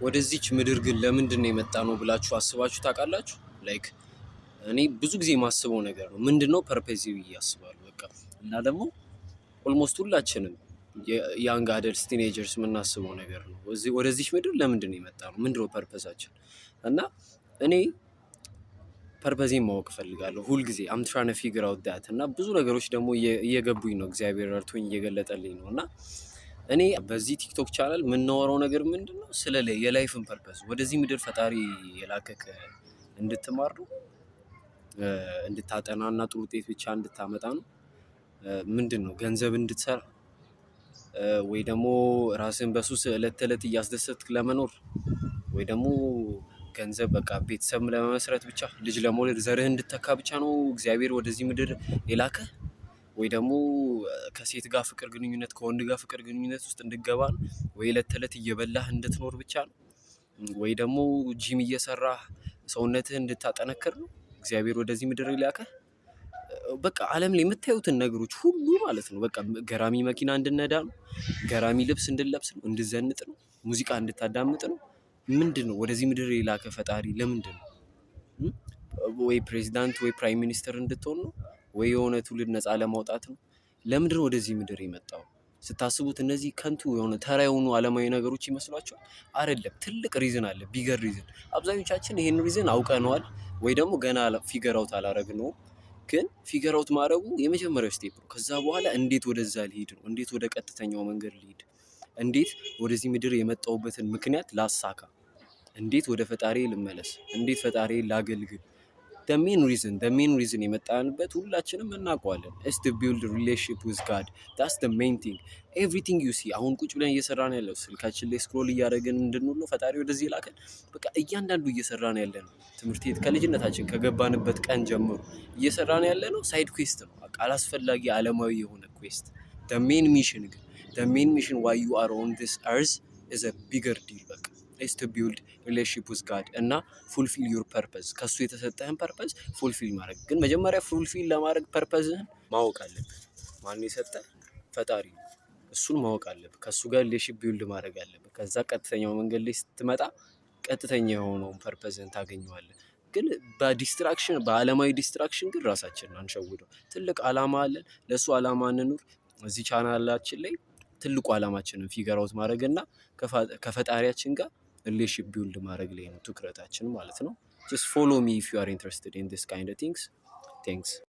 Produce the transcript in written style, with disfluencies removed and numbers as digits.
ወደዚች ምድር ግን ለምንድን ነው የመጣነው ብላችሁ አስባችሁ ታውቃላችሁ? ላይክ እኔ ብዙ ጊዜ የማስበው ነገር ነው። ምንድነው ፐርፐዝ ብዬ አስባለሁ። በቃ እና ደግሞ ኦልሞስት ሁላችንም ያንግ አደልትስ ቲኔጀርስ የምናስበው ነገር ነው። ወደዚች ምድር ለምንድን ነው የመጣነው? ምንድነው ፐርፐዛችን? እና እኔ ፐርፐዜን ማወቅ እፈልጋለሁ ሁልጊዜ አም ትራይንግ ቱ ፊገር አውት ዳት እና ብዙ ነገሮች ደግሞ እየገቡኝ ነው። እግዚአብሔር ረድቶኝ እየገለጠልኝ ነው እና እኔ በዚህ ቲክቶክ ቻናል የምናወራው ነገር ምንድን ነው? ስለ የላይፍን ፐርፐዝ ወደዚህ ምድር ፈጣሪ የላከክ እንድትማር ነው፣ እንድታጠና እና ጥሩ ውጤት ብቻ እንድታመጣ ነው። ምንድን ነው ገንዘብ እንድትሰራ ወይ ደግሞ ራስን በሱስ ዕለት ተዕለት እያስደሰትክ ለመኖር ወይ ደግሞ ገንዘብ በቃ ቤተሰብ ለመመስረት ብቻ ልጅ ለመውለድ ዘርህ እንድተካ ብቻ ነው እግዚአብሔር ወደዚህ ምድር የላከህ? ወይ ደግሞ ከሴት ጋር ፍቅር ግንኙነት ከወንድ ጋር ፍቅር ግንኙነት ውስጥ እንድገባ ነው? ወይ ዕለት ተዕለት እየበላህ እንድትኖር ብቻ ነው? ወይ ደግሞ ጂም እየሰራህ ሰውነትህ እንድታጠነክር ነው እግዚአብሔር ወደዚህ ምድር የላከህ? በቃ ዓለም ላይ የምታዩትን ነገሮች ሁሉ ማለት ነው። በቃ ገራሚ መኪና እንድነዳ ነው? ገራሚ ልብስ እንድንለብስ ነው? እንድዘንጥ ነው? ሙዚቃ እንድታዳምጥ ነው? ምንድን ነው ወደዚህ ምድር የላከ ፈጣሪ? ለምንድን ነው? ወይ ፕሬዚዳንት ወይ ፕራይም ሚኒስተር እንድትሆን ነው? ወይ የሆነ ትውልድ ነፃ ለማውጣት ነው? ለምንድን ነው ወደዚህ ምድር የመጣው? ስታስቡት እነዚህ ከንቱ የሆነ ተራ የሆኑ ዓለማዊ ነገሮች ይመስሏቸዋል? አይደለም። ትልቅ ሪዝን አለ፣ ቢገር ሪዝን። አብዛኞቻችን ይሄን ሪዝን አውቀነዋል ወይ ደግሞ ገና ፊገር አውት አላረግነውም። ግን ፊገር አውት ማድረጉ የመጀመሪያው ስቴፕ ነው። ከዛ በኋላ እንዴት ወደዛ ልሂድ ነው? እንዴት ወደ ቀጥተኛው መንገድ ልሂድ? እንዴት ወደዚህ ምድር የመጣሁበትን ምክንያት ላሳካ? እንዴት ወደ ፈጣሪ ልመለስ? እንዴት ፈጣሪ ላገልግል? ሜን ሪዝን የመጣንበት ሁላችንም እናውቀዋለን። ኢስ ቱ ቢልድ ሪሌሽንሺፕ ዊዝ ጋድ ዳትስ ዘ ሜን ቲንግ። ኤቭሪቲንግ ዩ ሲ አሁን ቁጭ ብለን እየሰራን ያለው ስልካችን ላይ ስክሮል እያደረግን እንድንውል ነው ፈጣሪ ወደዚህ ላከን? በቃ እያንዳንዱ እየሰራን ያለ ነው ትምህርት ቤት ከልጅነታችን ከገባንበት ቀን ጀምሮ እየሰራን ያለ ነው ሳይድ ኩዌስት ነው። በቃ አላስፈላጊ ዓለማዊ የሆነ ኩዌስት። ሜን ሚሽን ግን ሜን ሚሽን ዋይ ዩ አር ኦን ዲስ እርዝ ኢዝ አ ቢገር ዲል። በቃ is to build relationship with God እና fulfill your purpose። ከሱ የተሰጠህን ፐርፐዝ ፉልፊል ማድረግ ግን መጀመሪያ ፉልፊል ለማድረግ ፐርፐዝህን ማወቅ አለብህ። ማን የሰጠህ? ፈጣሪ ነው። እሱን ማወቅ አለብህ። ከሱ ጋር ሪሌሽንሺፕ ቢልድ ማድረግ አለብህ። ከዛ ቀጥተኛው መንገድ ላይ ስትመጣ ቀጥተኛ የሆነውን ፐርፐዝህን ታገኘዋለህ። ግን በዲስትራክሽን በዓለማዊ ዲስትራክሽን ግን ራሳችንን አንሸውደው። ትልቅ ዓላማ አለን፣ ለእሱ ዓላማ እንኑር። እዚህ ቻናላችን ላይ ትልቁ ዓላማችንን ፊገር አውት ማድረግ እና ከፈጣሪያችን ጋር ሪሌሽንሺፕ ቢልድ ማድረግ ላይ ነው ትኩረታችን ማለት ነው። ጀስት ፎሎ ሚ ኢፍ ዩ አር ኢንትረስትድ ኢን ዲስ ካይንድ ኦፍ ቲንግስ። ቴንክስ